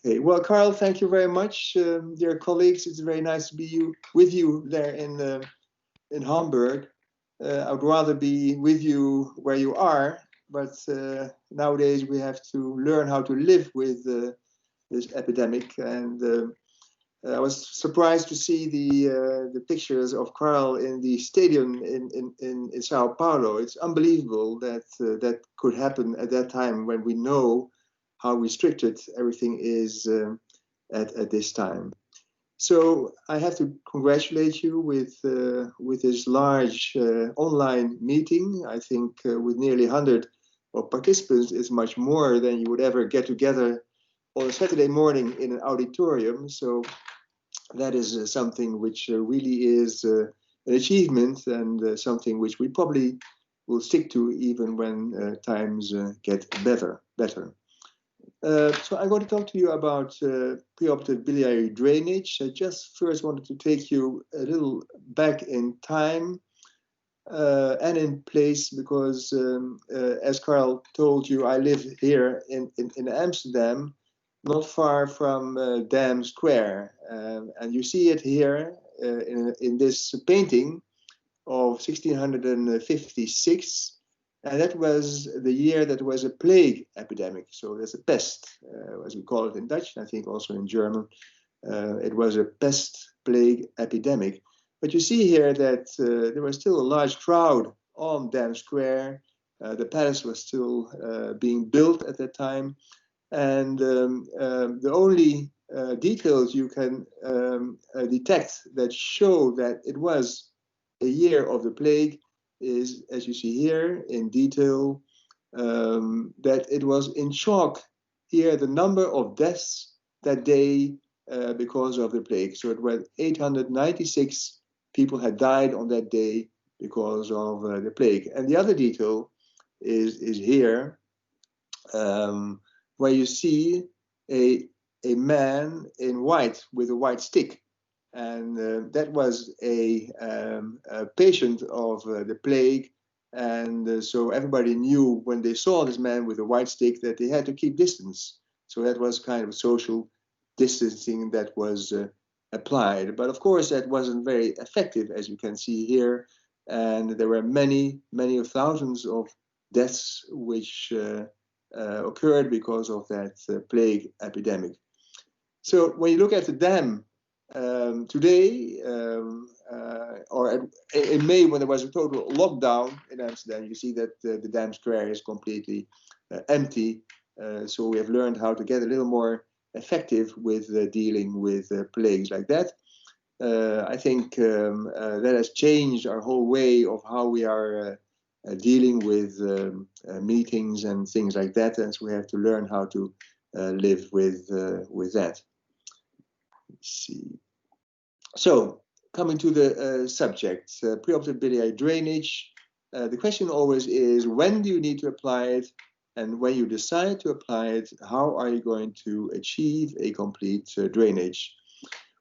Okay, well, Carl, thank you very much, dear colleagues. It's very nice to be with you there in Hamburg. I would rather be with you where you are, but nowadays we have to learn how to live with this epidemic. And I was surprised to see the pictures of Carl in the stadium in Sao Paulo. It's unbelievable that that could happen at that time when we know how restricted everything is at this time. So I have to congratulate you with this large online meeting. I think with nearly 100 of participants is much more than you would ever get together on a Saturday morning in an auditorium. So that is something which really is an achievement and something which we probably will stick to even when times get better. So I'm going to talk to you about preoperative biliary drainage. I just first wanted to take you a little back in time and in place because, as Carl told you, I live here in Amsterdam, not far from Dam Square. And you see it here in this painting of 1656. And that was the year that was a plague epidemic. So that's a pest, as we call it in Dutch, I think also in German. It was a pest plague epidemic. But you see here that there was still a large crowd on Dam Square. The palace was still being built at that time. And the only details you can detect that show that it was a year of the plague is, as you see here in detail, that it was in chalk here the number of deaths that day because of the plague. So it was 896 people had died on that day because of the plague. And the other detail is here, where you see a man in white with a white stick. And that was a patient of the plague. And so everybody knew when they saw this man with a white stick that they had to keep distance. So that was kind of social distancing that was applied. But of course, that wasn't very effective, as you can see here. And there were many of thousands of deaths which occurred because of that plague epidemic. So when you look at the dam, today, or in May, when there was a total lockdown in Amsterdam, you see that the Dam Square is completely empty. So we have learned how to get a little more effective with dealing with plagues like that. I think that has changed our whole way of how we are dealing with meetings and things like that, and so we have to learn how to live with that. Let's see. So, coming to the subject, preoperative biliary drainage. The question always is, when do you need to apply it? And when you decide to apply it, how are you going to achieve a complete drainage?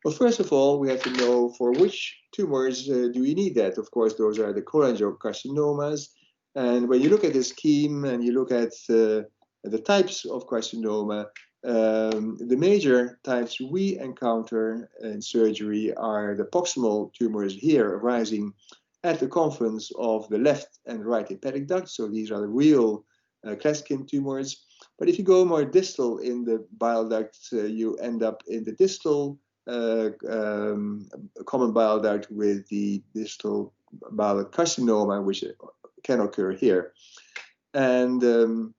Well, first of all, we have to know for which tumors do you need that. Of course, those are the cholangiocarcinomas. And when you look at the scheme and you look at the types of carcinoma, the major types we encounter in surgery are the proximal tumors here arising at the confluence of the left and right hepatic duct. So these are the real Klatskin-Tumors. But if you go more distal in the bile duct, you end up in the distal common bile duct with the distal bile carcinoma, which can occur here. And the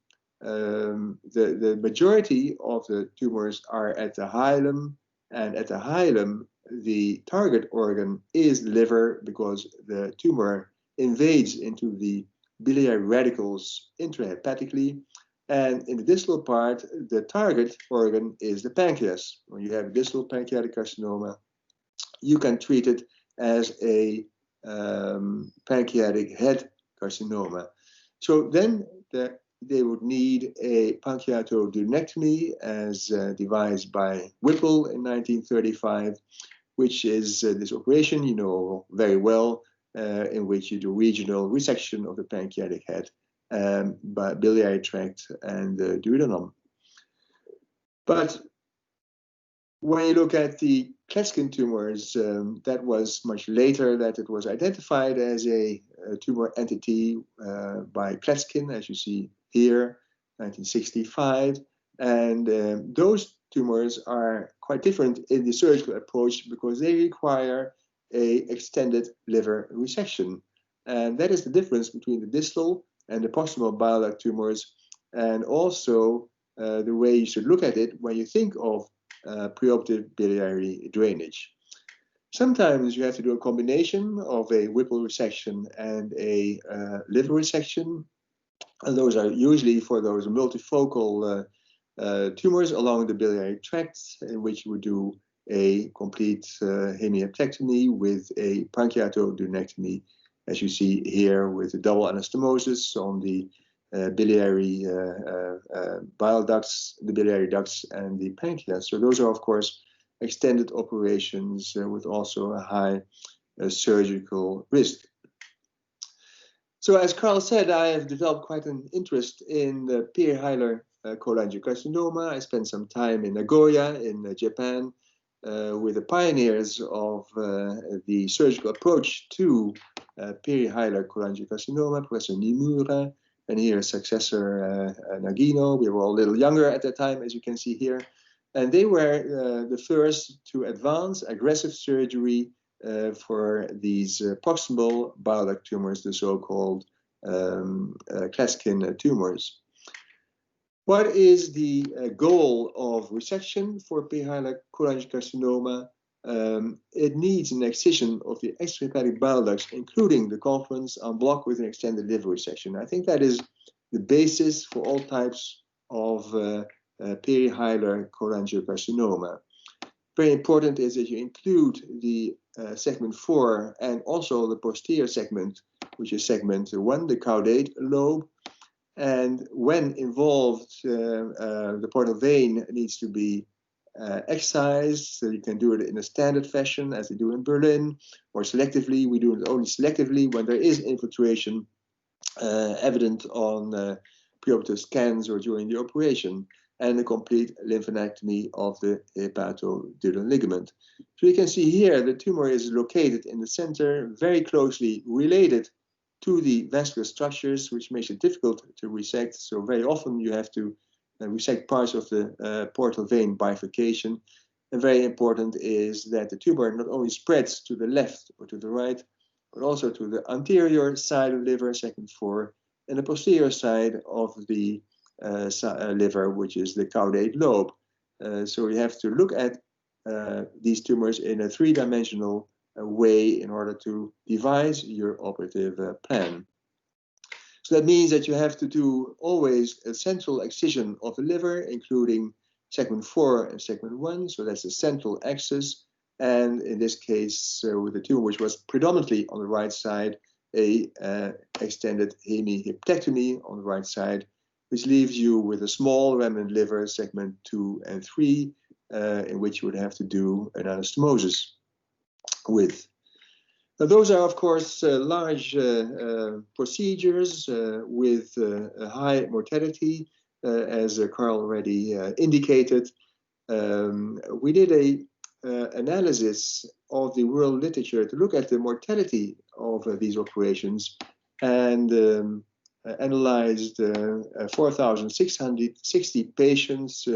majority of the tumors are at the hilum, and at the hilum, the target organ is the liver because the tumor invades into the biliary radicals intrahepatically. And in the distal part, the target organ is the pancreas. When you have distal pancreatic carcinoma, you can treat it as a pancreatic head carcinoma. So then they would need a pancreatoduodenectomy as devised by Whipple in 1935, which is this operation you know very well, in which you do regional resection of the pancreatic head, by biliary tract and duodenum. But When you look at the Klatskin-Tumors, that was much later that it was identified as a tumor entity by Klatskin, as you see here, 1965. And those tumors are quite different in the surgical approach because they require a extended liver resection. And that is the difference between the distal and the proximal bile duct tumors, and also the way you should look at it when you think of preoperative biliary drainage. Sometimes you have to do a combination of a Whipple resection and a liver resection. And those are usually for those multifocal tumors along the biliary tract, in which you would do a complete hemiaptectomy with a pancreatodunectomy, as you see here with the double anastomosis on the biliary bile ducts, the biliary ducts, and the pancreas. So those are, of course, extended operations with also a high surgical risk. So as Carl said, I have developed quite an interest in the perihilar cholangiocarcinoma. I spent some time in Nagoya in Japan with the pioneers of the surgical approach to perihilar cholangiocarcinoma, Professor Nimura, and here successor Nagino. We were all a little younger at that time, as you can see here. And they were the first to advance aggressive surgery for these proximal bile duct tumors, the so-called Klatskin tumors. What is the goal of resection for perihilar cholangiocarcinoma? It needs an excision of the extrahepatic bile ducts, including the confluence en bloc with an extended liver resection. I think that is the basis for all types of perihilar cholangiocarcinoma. Very important is that you include the segment 4 and also the posterior segment, which is segment 1, the caudate lobe. And when involved, the portal vein needs to be excised. So you can do it in a standard fashion, as they do in Berlin, or selectively. We do it only selectively when there is infiltration evident on preoperative scans or during the operation, and a complete lymphadenectomy of the hepatoduodenal ligament. So you can see here the tumor is located in the center, very closely related to the vascular structures, which makes it difficult to resect. So very often you have to resect parts of the portal vein bifurcation. And very important is that the tumor not only spreads to the left or to the right, but also to the anterior side of the liver, segment 4, and the posterior side of the liver, which is the caudate lobe. So you have to look at these tumors in a three-dimensional way in order to devise your operative plan. So that means that you have to do always a central excision of the liver, including segment 4 and segment 1. So that's the central axis. And in this case, with the tumor, which was predominantly on the right side, a extended hemihyptectomy on the right side, which leaves you with a small remnant liver, segment 2 and 3, in which you would have to do an anastomosis with. Now, those are, of course, large procedures with a high mortality, as Carl already indicated. We did an analysis of the world literature to look at the mortality of these operations, and analyzed 4,660 patients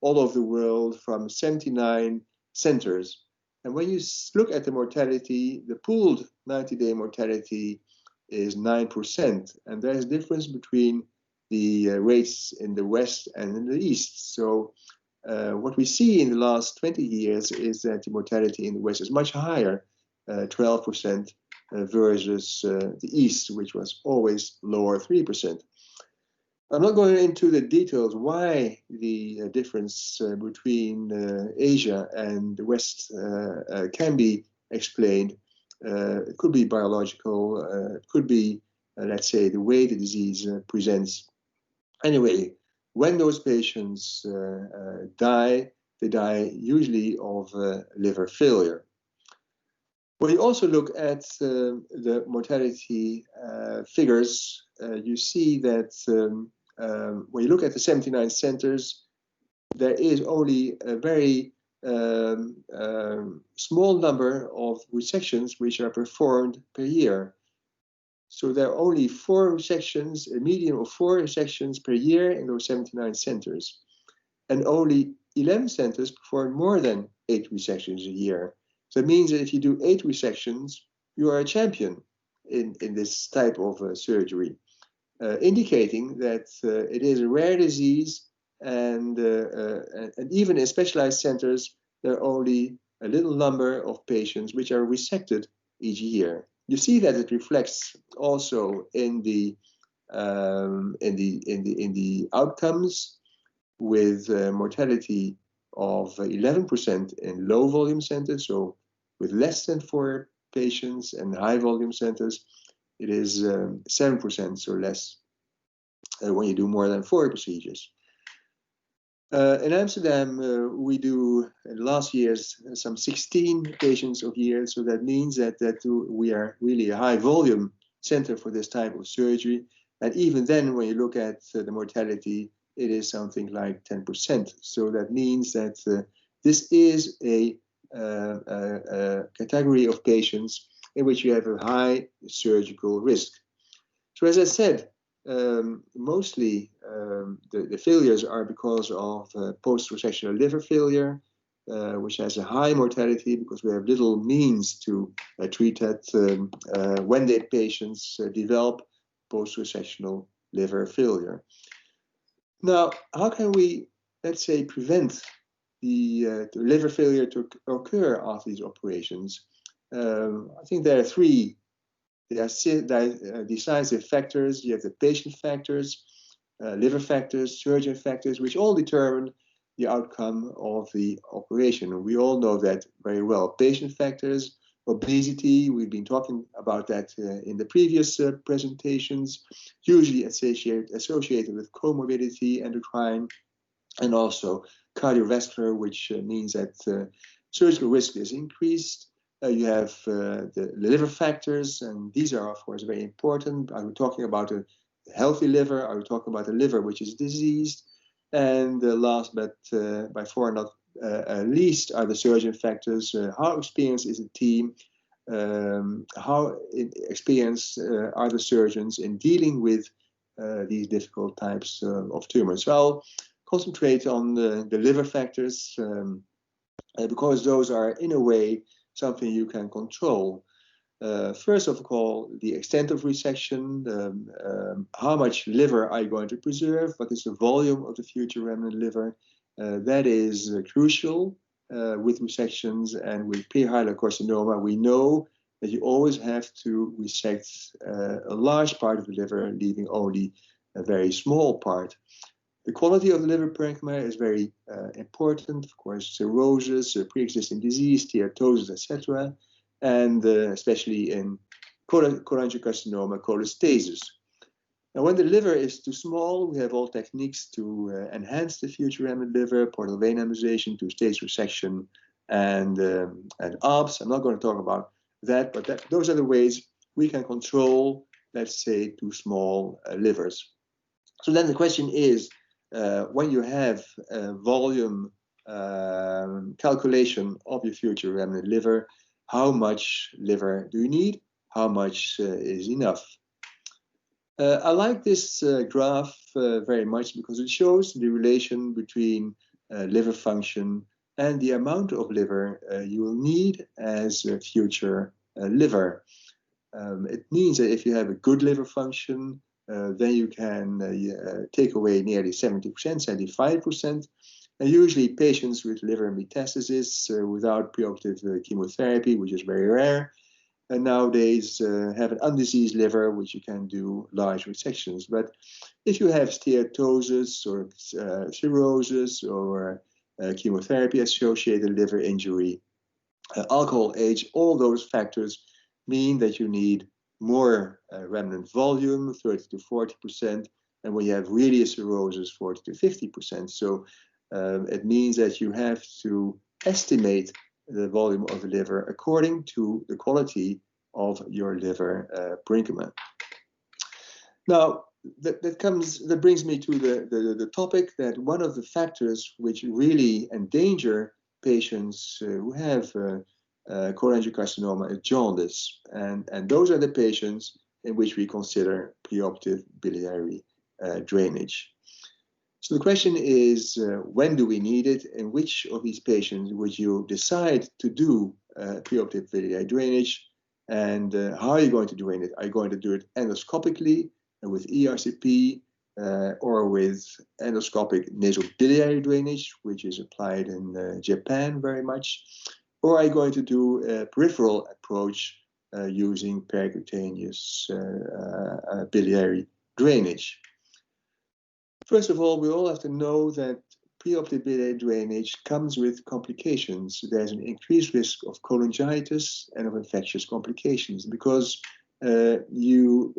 all over the world from 79 centers. And when you look at the mortality, the pooled 90-day mortality is 9%. And there's a difference between the rates in the West and in the East. So what we see in the last 20 years is that the mortality in the West is much higher, 12%, versus the East, which was always lower, 3%. I'm not going into the details why the difference between Asia and the West can be explained. It could be biological, it could be, let's say, the way the disease presents. Anyway, when those patients die, they die usually of liver failure. When you also look at the mortality figures, you see that when you look at the 79 centers, there is only a very small number of resections which are performed per year. So there are only 4 resections, a median of 4 resections per year in those 79 centers. And only 11 centers perform more than 8 resections a year. So it means that if you do 8 resections, you are a champion in this type of surgery, indicating that it is a rare disease, and even in specialized centers, there are only a little number of patients which are resected each year. You see that it reflects also in the outcomes, with mortality of 11% in low volume centers, so with less than 4 patients, and high volume centers, it is 7% or less when you do more than 4 procedures. In Amsterdam, we do last year's some 16 patients a year, so that means that we are really a high volume center for this type of surgery. And even then, when you look at the mortality, it is something like 10%. So that means that this is a category of patients in which you have a high surgical risk. So as I said, mostly the failures are because of post-resectional liver failure, which has a high mortality because we have little means to treat that when the patients develop post-resectional liver failure. Now, how can we, let's say, prevent the liver failure to occur after these operations? I think there are 3 decisive factors. You have the patient factors, liver factors, surgeon factors, which all determine the outcome of the operation. We all know that very well. Patient factors, obesity, we've been talking about that in the previous presentations, usually associated with comorbidity, endocrine, and also cardiovascular, which means that surgical risk is increased. You have the liver factors, and these are, of course, very important. Are we talking about a healthy liver? Are we talking about a liver which is diseased? And last but by far not least are the surgeon factors. How experienced is the team? How experienced are the surgeons in dealing with these difficult types of tumors? So I'll concentrate on the liver factors because those are, in a way, something you can control. First of all, the extent of resection, how much liver are you going to preserve, what is the volume of the future remnant liver. That is crucial with resections, and with prehylar carcinoma, we know that you always have to resect a large part of the liver, leaving only a very small part. The quality of the liver parenchyma is very important, of course, cirrhosis, pre-existing disease, steatosis, etc., and especially in cholangiocarcinoma, cholestasis. Now, when the liver is too small, we have all techniques to enhance the future remnant liver, portal vein embolization, two-stage resection, and ARBs. I'm not going to talk about that, but those are the ways we can control, let's say, too small livers. So then the question is, when you have a volume calculation of your future remnant liver, how much liver do you need? How much is enough? I like this graph very much because it shows the relation between liver function and the amount of liver you will need as a future liver. It means that if you have a good liver function, then you can take away nearly 70%, 75%. And usually patients with liver metastasis without preoperative chemotherapy, which is very rare, and nowadays have an undiseased liver, which you can do large resections. But if you have steatosis or cirrhosis or chemotherapy-associated liver injury, alcohol age, all those factors mean that you need more remnant volume, 30 to 40%, and when you have really a cirrhosis, 40 to 50%. So it means that you have to estimate the volume of the liver according to the quality of your liver parenchyma. Now, that brings me to the topic that one of the factors which really endanger patients who have cholangiocarcinoma and jaundice, and those are the patients in which we consider preoperative biliary drainage. So the question is, when do we need it? In which of these patients would you decide to do preoperative biliary drainage? And how are you going to drain it? Are you going to do it endoscopically with ERCP or with endoscopic nasobiliary drainage, which is applied in Japan very much? Or are you going to do a peripheral approach using percutaneous biliary drainage? First of all, we all have to know that preoperative biliary drainage comes with complications. There's an increased risk of cholangitis and of infectious complications because you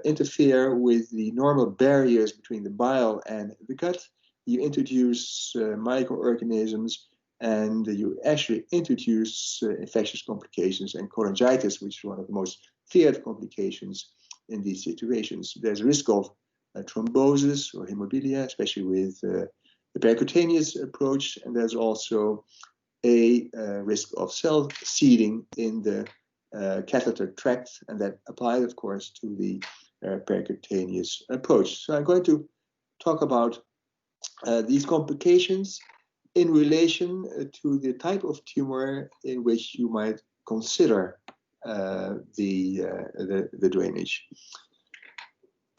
interfere with the normal barriers between the bile and the gut. You introduce microorganisms, and you actually introduce infectious complications and cholangitis, which is one of the most feared complications in these situations. There's a risk of thrombosis or hemophilia, especially with the percutaneous approach, and there's also a risk of cell seeding in the catheter tract, and that applies, of course, to the percutaneous approach. So I'm going to talk about these complications in relation to the type of tumor in which you might consider the drainage.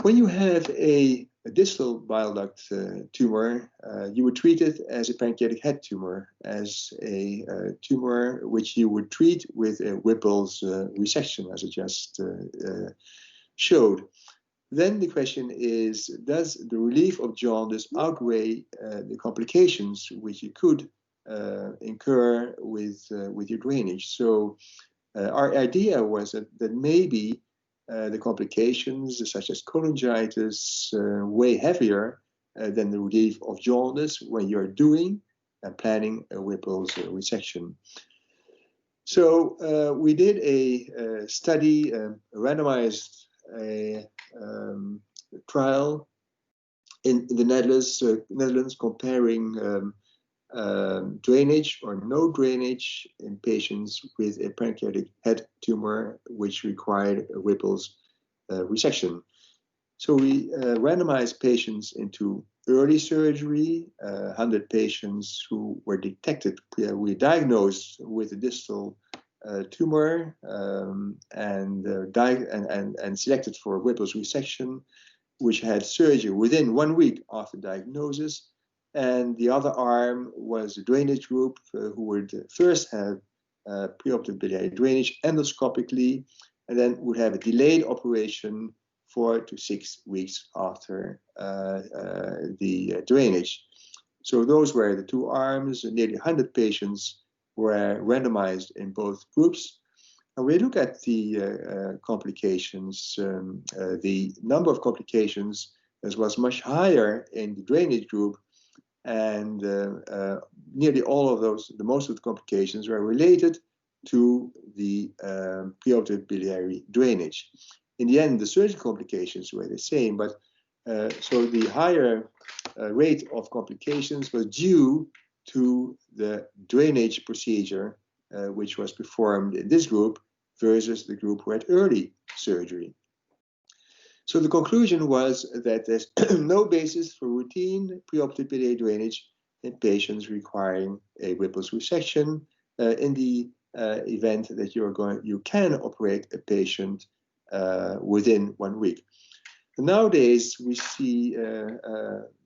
When you have a distal bile duct tumor, you would treat it as a pancreatic head tumor, as a tumor which you would treat with a Whipple's resection, as I just showed. Then the question is, does the relief of jaundice outweigh the complications which you could incur with your drainage? So our idea was that maybe the complications, such as cholangitis, weigh heavier than the relief of jaundice when you're doing and planning a Whipple's resection. So we did a study, a randomized trial in the Netherlands comparing drainage or no drainage in patients with a pancreatic head tumor which required a Whipple's resection. So we randomized patients into early surgery, 100 patients who were detected, we diagnosed with a distal tumor and selected for Whipple's resection, which had surgery within 1 week after diagnosis. And the other arm was a drainage group who would first have preoperative biliary drainage endoscopically, and then would have a delayed operation 4 to 6 weeks after the drainage. So those were the two arms. Nearly 100 patients were randomized in both groups. And we look at the complications. The number of complications was much higher in the drainage group, and nearly all of those, most of the complications were related to the preoperative biliary drainage. In the end, the surgical complications were the same, but so the higher rate of complications was due to the drainage procedure, which was performed in this group versus the group who had early surgery. So the conclusion was that there's no basis for routine preoperative biliary drainage in patients requiring a Whipple's resection in the event that you can operate a patient within 1 week. Nowadays, we see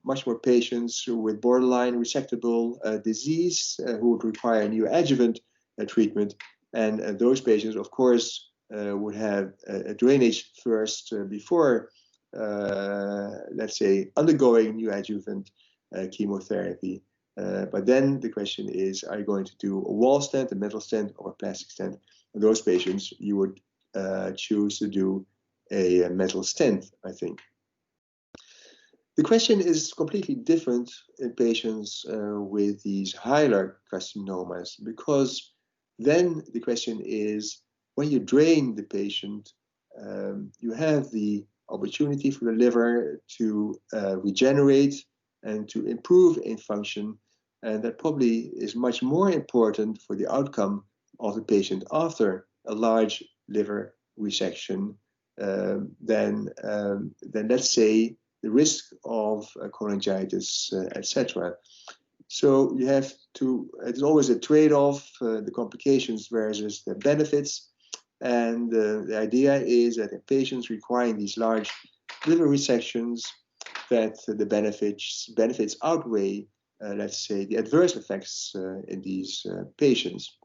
much more patients with borderline resectable disease who would require neoadjuvant treatment, and those patients, of course, would have a drainage first before, let's say, undergoing neoadjuvant chemotherapy. But then the question is, are you going to do a wall stent, a metal stent, or a plastic stent? And those patients, you would choose to do a metal stent, I think. The question is completely different in patients with these hilar carcinomas, because then the question is, when you drain the patient, you have the opportunity for the liver to regenerate and to improve in function, And that probably is much more important for the outcome of the patient after a large liver resection than let's say, the risk of cholangitis, etc. So you have to, it's always a trade-off, the complications versus the benefits. And the idea is that in patients requiring these large liver resections, that the benefits outweigh, let's say, the adverse effects in these patients.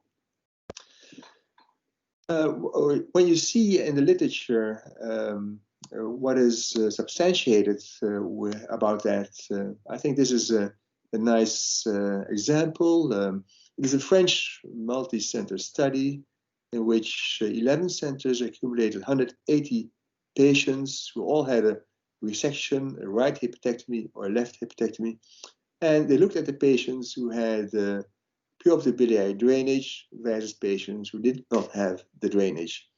When you see in the literature what is substantiated about that, I think this is a nice example. It is a French multi-center study in which 11 centers accumulated 180 patients who all had a resection, a right hepatectomy or a left hepatectomy. And they looked at the patients who had preoperative biliary drainage versus patients who did not have the drainage.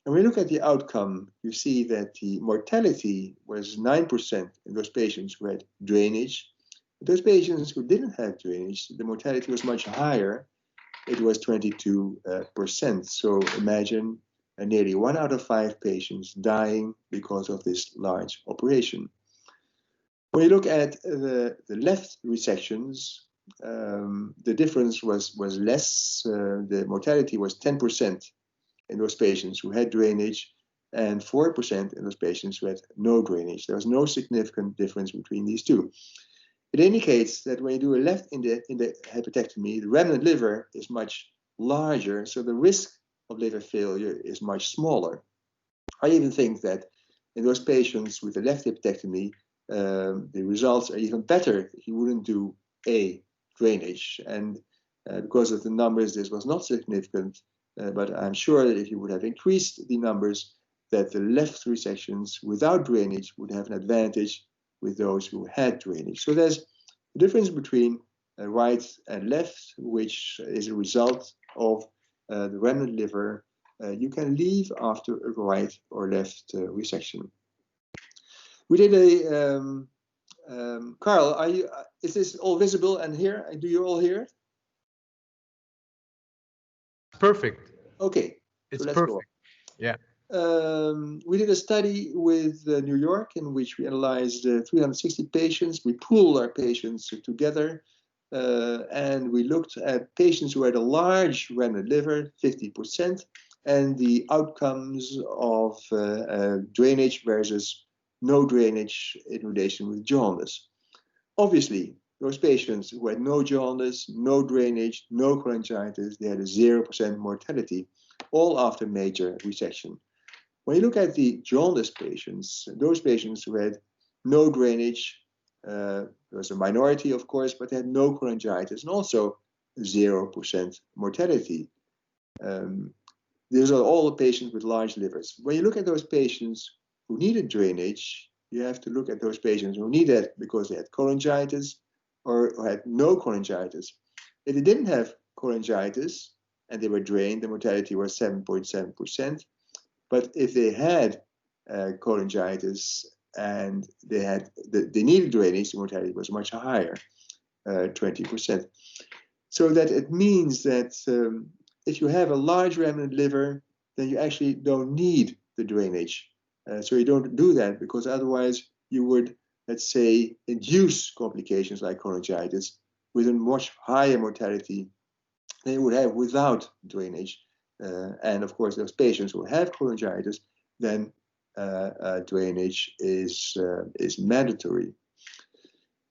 And when you look at the outcome, you see that the mortality was 9% in those patients who had drainage. Those patients who didn't have drainage, the mortality was much higher. It was 22%. So imagine nearly 1 out of 5 patients dying because of this large operation. When you look at the left resections, the difference was less. The mortality was 10% in those patients who had drainage and 4% in those patients who had no drainage. There was no significant difference between these two. It indicates that when you do a left in the hepatectomy, the remnant liver is much larger, so the risk of liver failure is much smaller. I even think that in those patients with the left hepatectomy, the results are even better if you wouldn't do a drainage. And because of the numbers, this was not significant, but I'm sure that if you would have increased the numbers, that the left resections without drainage would have an advantage with those who had drainage. So there's a difference between right and left, which is a result of the remnant liver you can leave after a right or left resection. We did a, Carl, is this all visible and here? Do you all hear it? Perfect. Okay, it's so let's perfect. Go. Yeah. We did a study with New York in which we analyzed 360 patients. We pooled our patients together and we looked at patients who had a large remnant liver, 50%, and the outcomes of drainage versus no drainage in relation with jaundice. Obviously, those patients who had no jaundice, no drainage, no cholangitis, they had a 0% mortality, all after major resection. When you look at the jaundice patients, those patients who had no drainage, there was a minority, of course, but they had no cholangitis and also 0% mortality. These are all the patients with large livers. When you look at those patients who needed drainage, you have to look at those patients who needed it because they had cholangitis or had no cholangitis. If they didn't have cholangitis and they were drained, the mortality was 7.7%. But if they had cholangitis and they needed drainage, the mortality was much higher, 20%. So that it means that if you have a large remnant liver, then you actually don't need the drainage. So you don't do that because otherwise you would, let's say, induce complications like cholangitis with a much higher mortality than you would have without drainage. And of course, those patients who have cholangitis, then drainage is mandatory.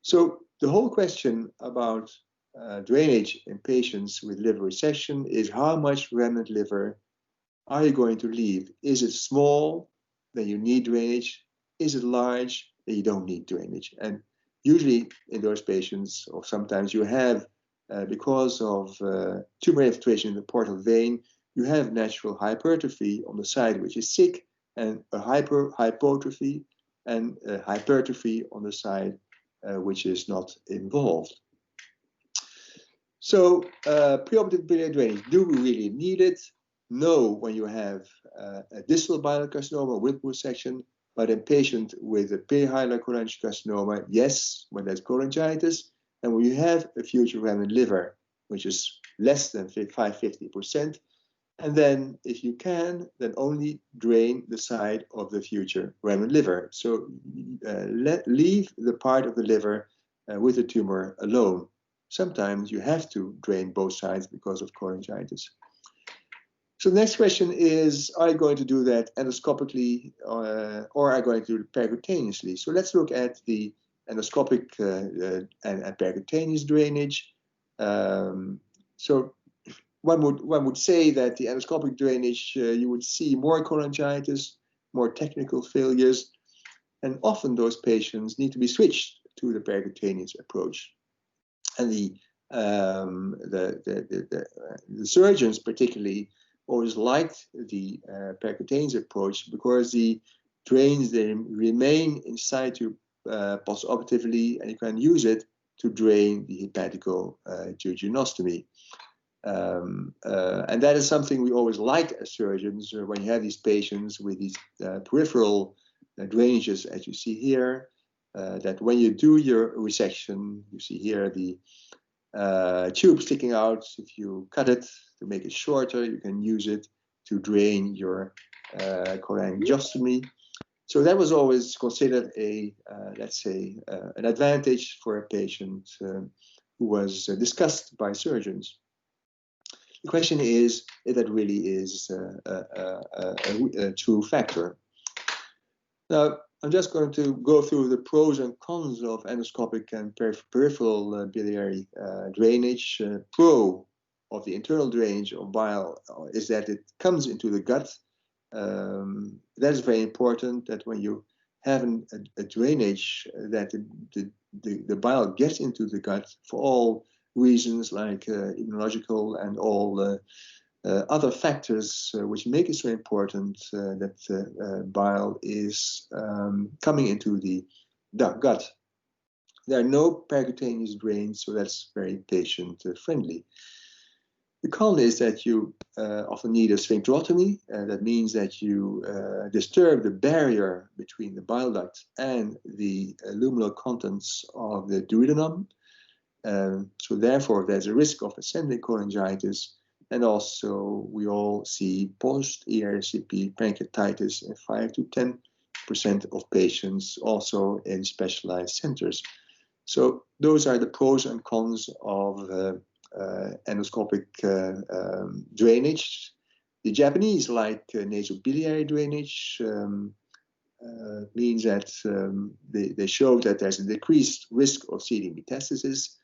So the whole question about drainage in patients with liver resection is how much remnant liver are you going to leave? Is it small, then you need drainage? Is it large, then you don't need drainage? And usually in those patients, or sometimes you have, because of tumor infiltration in the portal vein, you have natural hypertrophy on the side which is sick, and a hypertrophy, and hypertrophy on the side which is not involved. So preoperative biliary drainage, do we really need it? No, when you have a distal biliary carcinoma with resection, but in patient with a perihilar cholangiocarcinoma, yes, when there's cholangitis. And when you have a future remnant liver, which is less than 550%, and then if you can, then only drain the side of the future remnant liver. So leave the part of the liver with the tumor alone. Sometimes you have to drain both sides because of cholangitis. So the next question is, are you going to do that endoscopically or are you going to do it percutaneously? So let's look at the endoscopic and percutaneous drainage. So one would say that the endoscopic drainage, you would see more cholangitis, more technical failures, and often those patients need to be switched to the percutaneous approach. And the surgeons particularly always liked the percutaneous approach because the drains, they remain inside you postoperatively, and you can use it to drain the hepatico-duodenostomy. And that is something we always liked as surgeons when you have these patients with these peripheral drainages, as you see here, that when you do your resection, you see here the tube sticking out. If you cut it to make it shorter, you can use it to drain your cholangiostomy. So that was always considered a, let's say, an advantage for a patient who was discussed by surgeons. The question is if that really is a true factor. Now, I'm just going to go through the pros and cons of endoscopic and peripheral biliary drainage. Pro of the internal drainage of bile is that it comes into the gut. That is very important, that when you have a drainage, that the bile gets into the gut for all reasons like immunological and all other factors which make it so important that bile is coming into the gut. There are no percutaneous drains, so that's very patient friendly. The con is that you often need a sphincterotomy. That means that you disturb the barrier between the bile duct and the luminal contents of the duodenum. So therefore, there's a risk of ascending cholangitis. And also, we all see post-ERCP pancreatitis in 5 to 10% of patients, also in specialized centers. So those are the pros and cons of endoscopic drainage. The Japanese like nasobiliary drainage. Means that they show that there's a decreased risk of seeding metastasis.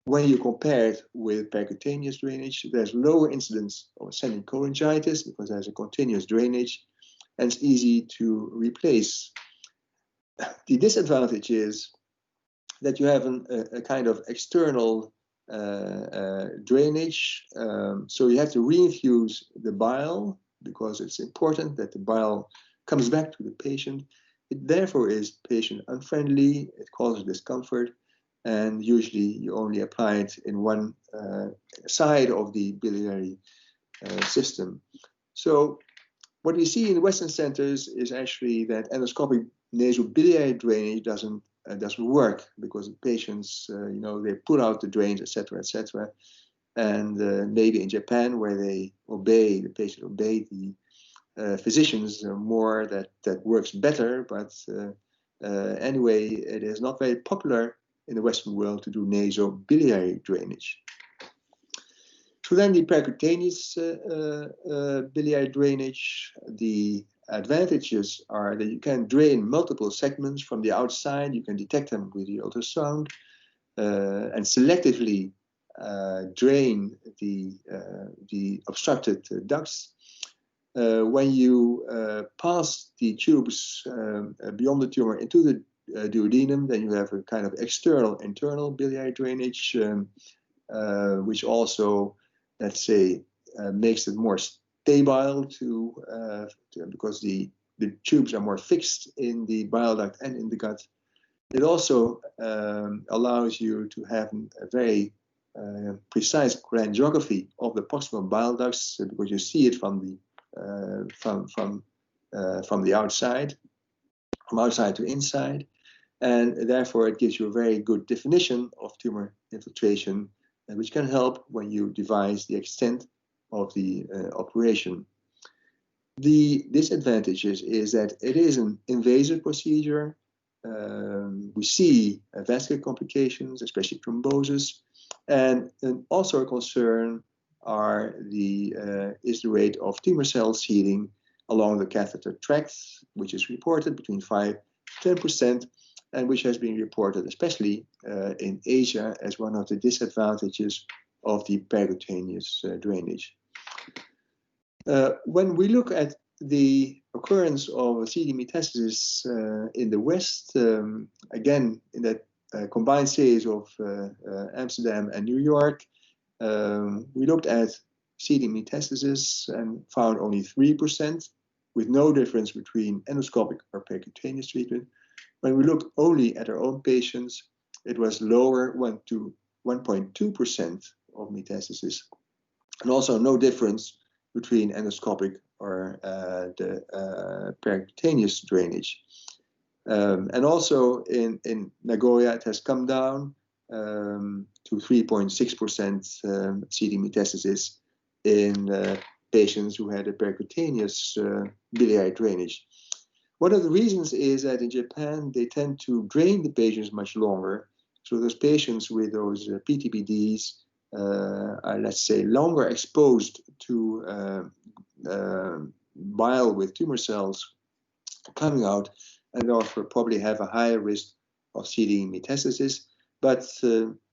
When you compare it with percutaneous drainage, there's lower incidence of ascending cholangitis because there's a continuous drainage and it's easy to replace. The disadvantage is that you have a kind of external drainage, so you have to reinfuse the bile because it's important that the bile comes back to the patient. It therefore is patient unfriendly, it causes discomfort, and usually you only apply it in one side of the biliary system. So what we see in Western centers is actually that endoscopic nasobiliary drainage doesn't work because the patients, they pull out the drains, etc., etc. And maybe in Japan, where the patient obey the physicians more, that works better. But anyway, it is not very popular in the Western world to do nasobiliary drainage. So then the percutaneous biliary drainage, the advantages are that you can drain multiple segments from the outside. You can detect them with the ultrasound and selectively drain the obstructed ducts. When you pass the tubes beyond the tumor into the duodenum, then you have a kind of external internal biliary drainage, which also, let's say, makes it more stable because the tubes are more fixed in the bile duct and in the gut. It also allows you to have a very precise cholangiography of the proximal bile ducts because you see it from the outside, from outside to inside. And therefore, it gives you a very good definition of tumor infiltration, which can help when you devise the extent of the operation. The disadvantages is that it is an invasive procedure. We see vascular complications, especially thrombosis, and also a concern is the rate of tumor cell seeding along the catheter tract, which is reported between 5 to 10%, and which has been reported especially in Asia as one of the disadvantages of the percutaneous drainage. When we look at the occurrence of CD metastasis in the West, again, in that combined series of Amsterdam and New York, we looked at CD metastasis and found only 3%, with no difference between endoscopic or percutaneous treatment. When we looked only at our own patients, it was lower, 1 to 1.2% of metastasis, and also no difference between endoscopic or the percutaneous drainage. And also in Nagoya, it has come down to 3.6% CD metastasis in patients who had a percutaneous biliary drainage. One of the reasons is that in Japan, they tend to drain the patients much longer. So those patients with those PTBDs are, let's say, longer exposed to bile with tumor cells coming out, and therefore probably have a higher risk of CD metastasis. But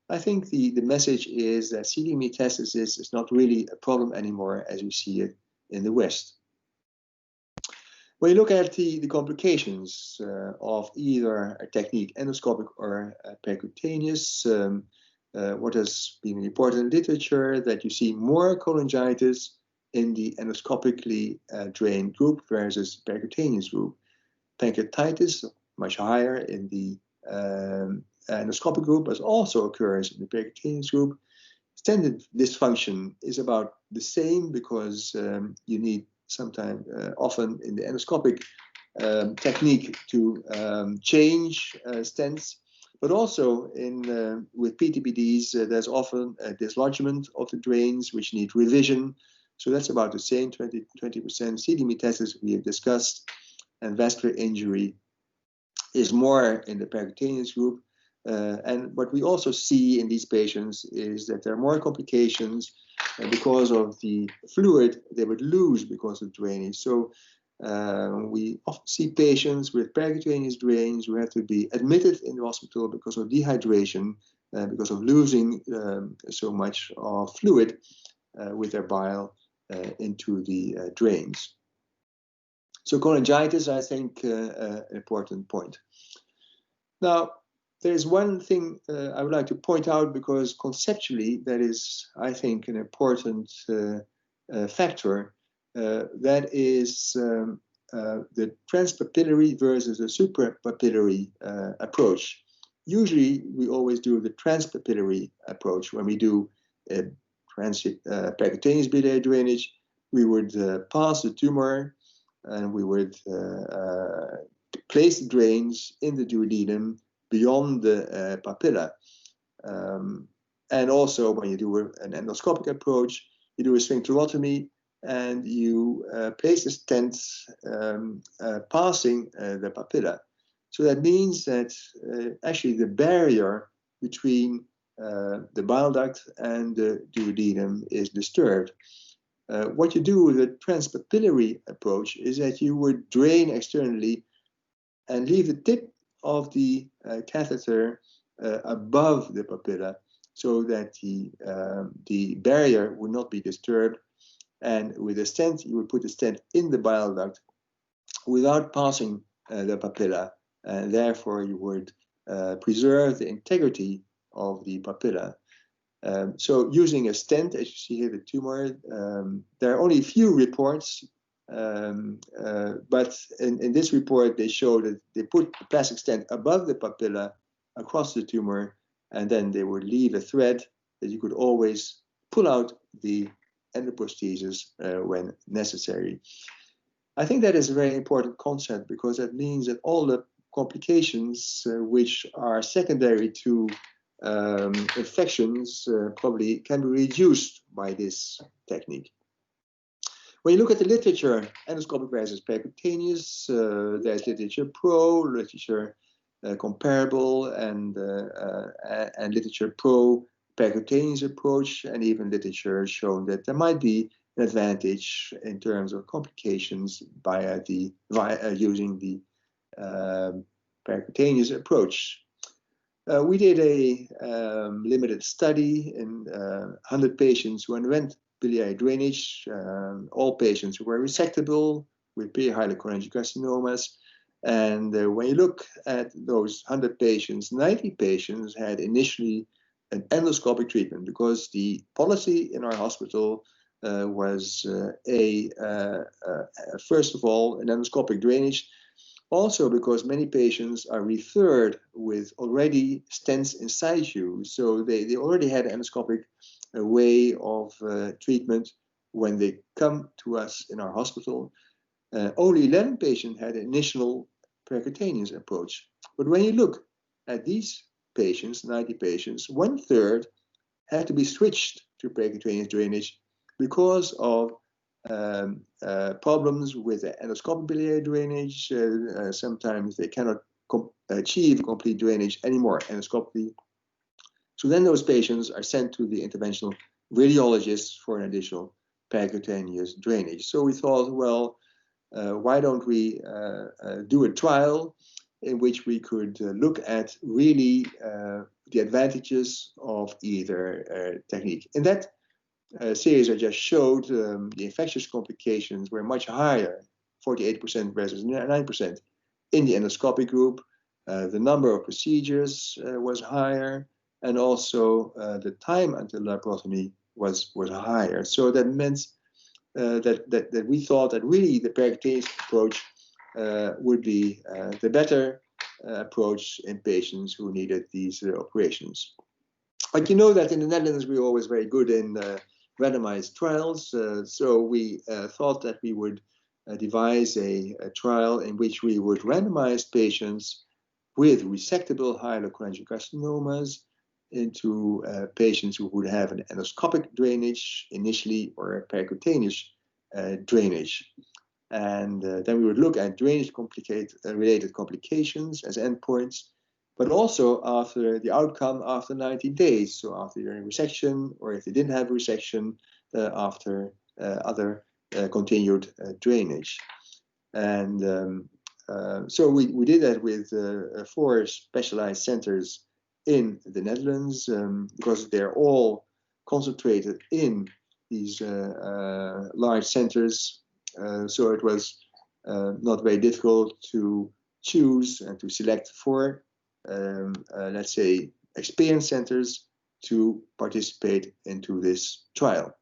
I think the message is that CD metastasis is not really a problem anymore as we see it in the West. When you look at the complications of either a technique, endoscopic or percutaneous, what has been reported in literature that you see more cholangitis in the endoscopically drained group versus percutaneous group. Pancreatitis, much higher in the endoscopic group, but also occurs in the percutaneous group. Standard dysfunction is about the same because you need sometimes, often in the endoscopic technique to change stents, but also in with PTBDs, there's often a dislodgement of the drains which need revision. So that's about the same, 20%. CD metastasis we have discussed, and vascular injury is more in the percutaneous group. And what we also see in these patients is that there are more complications because of the fluid they would lose because of drainage. So we often see patients with percutaneous drains who have to be admitted in the hospital because of dehydration, because of losing so much of fluid with their bile into the drains. So cholangitis, I think, an important point. Now, there's one thing I would like to point out, because conceptually that is, I think, an important factor. That is the transpapillary versus the suprapapillary approach. Usually, we always do the transpapillary approach. When we do percutaneous biliary drainage, we would pass the tumor and we would place the drains in the duodenum beyond the papilla. And also, when you do an endoscopic approach, you do a sphincterotomy and you place the stents passing the papilla. So that means that actually the barrier between the bile duct and the duodenum is disturbed. What you do with a transpapillary approach is that you would drain externally and leave the tip of the catheter above the papilla, so that the barrier would not be disturbed. And with a stent, you would put the stent in the bile duct without passing the papilla, and therefore you would preserve the integrity of the papilla. So using a stent, as you see here, the tumor, there are only a few reports, but in this report they show that they put the plastic stent above the papilla across the tumor, and then they would leave a thread that you could always pull out the endoprosthesis when necessary. I think that is a very important concept, because that means that all the complications which are secondary to infections probably can be reduced by this technique. When you look at the literature, endoscopic versus percutaneous, there's literature pro, literature comparable, and literature pro percutaneous approach, and even literature showing that there might be an advantage in terms of complications using the percutaneous approach. We did a limited study in 100 patients who underwent biliary drainage. All patients were resectable with perihyalocholangiocastinomas. And when you look at those 100 patients, 90 patients had initially an endoscopic treatment because the policy in our hospital was first of all, an endoscopic drainage. Also because many patients are referred with already stents inside you. So they already had an endoscopic way of treatment when they come to us in our hospital. Only 11 patients had an initial percutaneous approach. But when you look at these patients, 90 patients, 1/3 had to be switched to percutaneous drainage because of problems with the endoscopic biliary drainage. Sometimes they cannot achieve complete drainage anymore endoscopically. So then those patients are sent to the interventional radiologist for an additional percutaneous drainage. So we thought, well, why don't we do a trial in which we could look at really the advantages of either technique. In that series I just showed, the infectious complications were much higher, 48% versus 9% in the endoscopic group. The number of procedures was higher, and also the time until laparotomy was higher. So that meant that we thought that really the percutaneous approach would be the better approach in patients who needed these operations. But you know that in the Netherlands we're always very good in randomized trials. So we thought that we would devise a trial in which we would randomize patients with resectable hyalocholangiocastinomas into patients who would have an endoscopic drainage initially or a percutaneous drainage. And then we would look at drainage related complications as endpoints, but also after the outcome after 90 days. So after your resection, or if they didn't have a resection, after other continued drainage. And so we did that with 4 specialized centers in the Netherlands, because they're all concentrated in these large centers. So it was not very difficult to choose and to select 4, let's say, experienced centers to participate into this trial.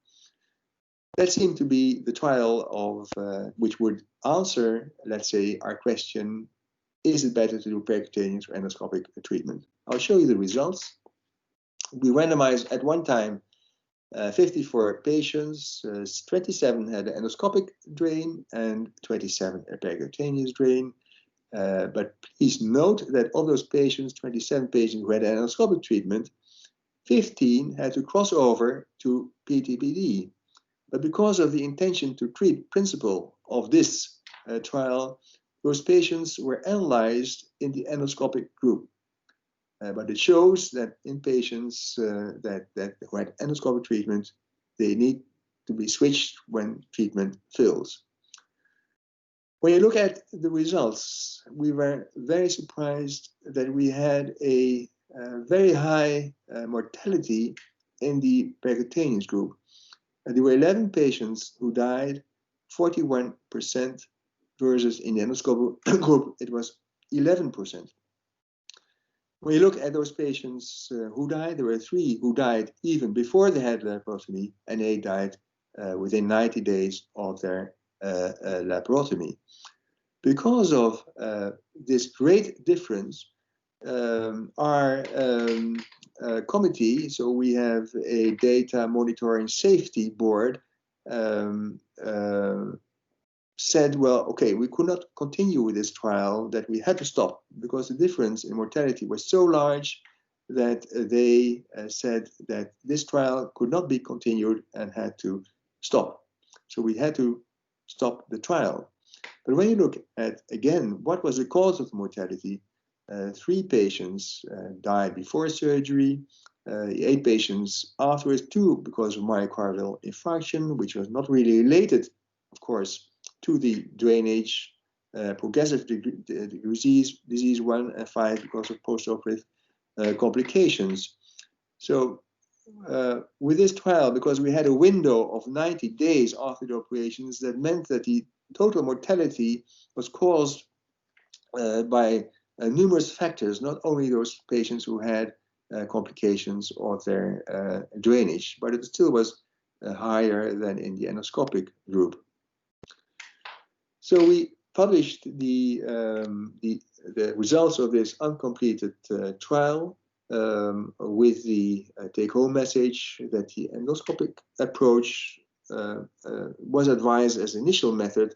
That seemed to be the trial of which would answer, let's say, our question, is it better to do percutaneous or endoscopic treatment? I'll show you the results. We randomized at one time 54 patients, 27 had an endoscopic drain and 27 a percutaneous drain. But please note that of those patients, 27 patients who had an endoscopic treatment, 15 had to cross over to PTPD. But because of the intention to treat principle of this trial, those patients were analyzed in the endoscopic group. But it shows that in patients that who had endoscopic treatment, they need to be switched when treatment fails. When you look at the results, we were very surprised that we had a very high mortality in the percutaneous group. There were 11 patients who died, 41%, versus in the endoscopic group, it was 11%. When you look at those patients who died, there were 3 who died even before they had laparotomy, and 8 died within 90 days of their laparotomy. Because of this great difference, our committee, so we have a data monitoring safety board, said, well, okay, we could not continue with this trial, that we had to stop because the difference in mortality was so large that they said that this trial could not be continued and had to stop. So we had to stop the trial. But when you look at, again, what was the cause of mortality, 3 patients died before surgery, 8 patients afterwards, 2 because of myocardial infarction, which was not really related, of course, to the drainage, progressive disease 1, and 5 because of postoperative complications. So with this trial, because we had a window of 90 days after the operations, that meant that the total mortality was caused by numerous factors, not only those patients who had complications of their drainage, but it still was higher than in the endoscopic group. So we published the results of this uncompleted trial with the take-home message that the endoscopic approach was advised as initial method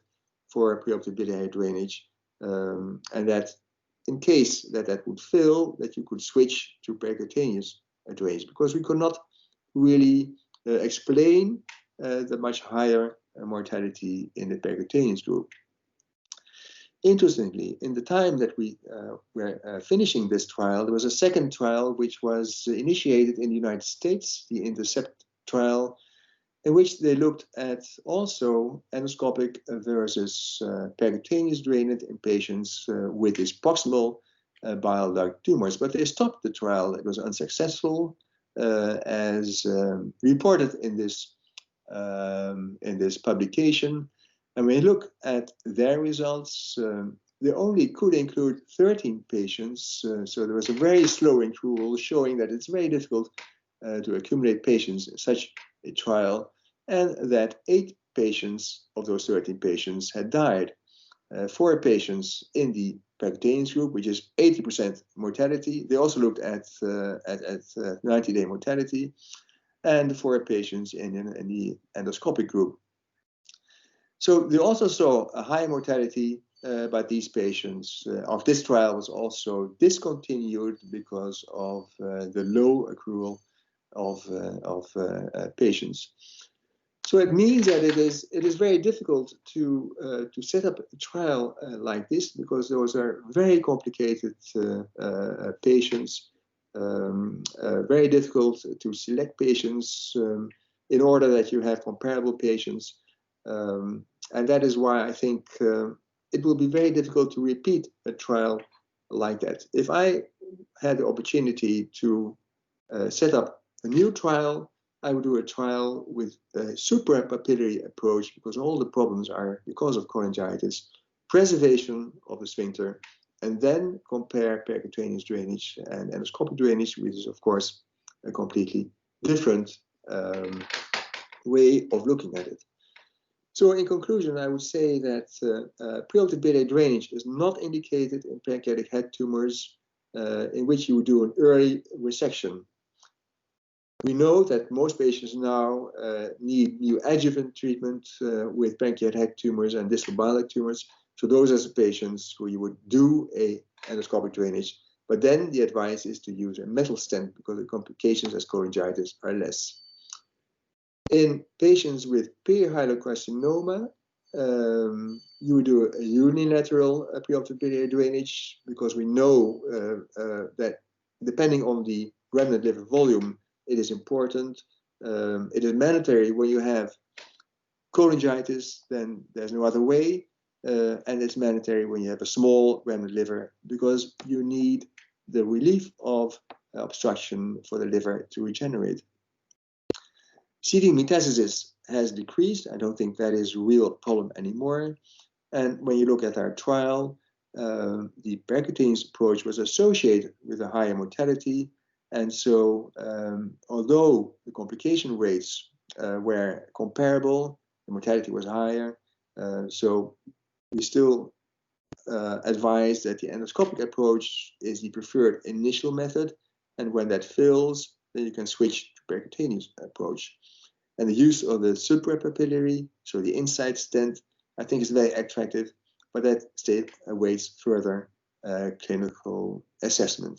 for preoperative biliary drainage, and that in case that would fail, that you could switch to percutaneous drainage, because we could not really explain the much higher mortality in the percutaneous group. Interestingly, in the time that we were finishing this trial, there was a second trial which was initiated in the United States, the INTERCEPT trial, in which they looked at also endoscopic versus percutaneous drainage in patients with these proximal bile duct tumors. But they stopped the trial. It was unsuccessful, as reported in this publication. And when you look at their results, they only could include 13 patients. So there was a very slow accrual, showing that it's very difficult to accumulate patients in such a trial, and that 8 patients of those 13 patients had died. 4 patients in the percutaneous group, which is 80% mortality. They also looked at 90-day mortality, and 4 patients in the endoscopic group. So they also saw a high mortality, but these patients of this trial was also discontinued because of the low accrual of patients. So it means that it is very difficult to set up a trial like this, because those are very complicated patients, very difficult to select patients in order that you have comparable patients. And that is why I think it will be very difficult to repeat a trial like that. If I had the opportunity to set up a new trial, I would do a trial with a suprapapillary approach, because all the problems are because of cholangitis, preservation of the sphincter, and then compare percutaneous drainage and endoscopic drainage, which is, of course, a completely different way of looking at it. So in conclusion, I would say that preoperative biliary drainage is not indicated in pancreatic head tumors in which you would do an early resection. We know that most patients now need neoadjuvant treatment with pancreatic head tumors and distal bile duct tumors. So those are the patients who you would do a endoscopic drainage. But then the advice is to use a metal stent, because the complications as cholangitis are less. In patients with perihyalocarcinoma, you would do a unilateral preoperative biliary drainage, because we know that depending on the remnant liver volume, it is important. It is mandatory when you have cholangitis, then there's no other way. And it's mandatory when you have a small remnant liver, because you need the relief of obstruction for the liver to regenerate. Seeding metastasis has decreased. I don't think that is a real problem anymore. And when you look at our trial, the percutaneous approach was associated with a higher mortality. And so, although the complication rates were comparable, the mortality was higher. So we still advise that the endoscopic approach is the preferred initial method. And when that fails, then you can switch to percutaneous approach. And the use of the suprapapillary, so the inside stent, I think it's very attractive, but that still awaits further clinical assessment.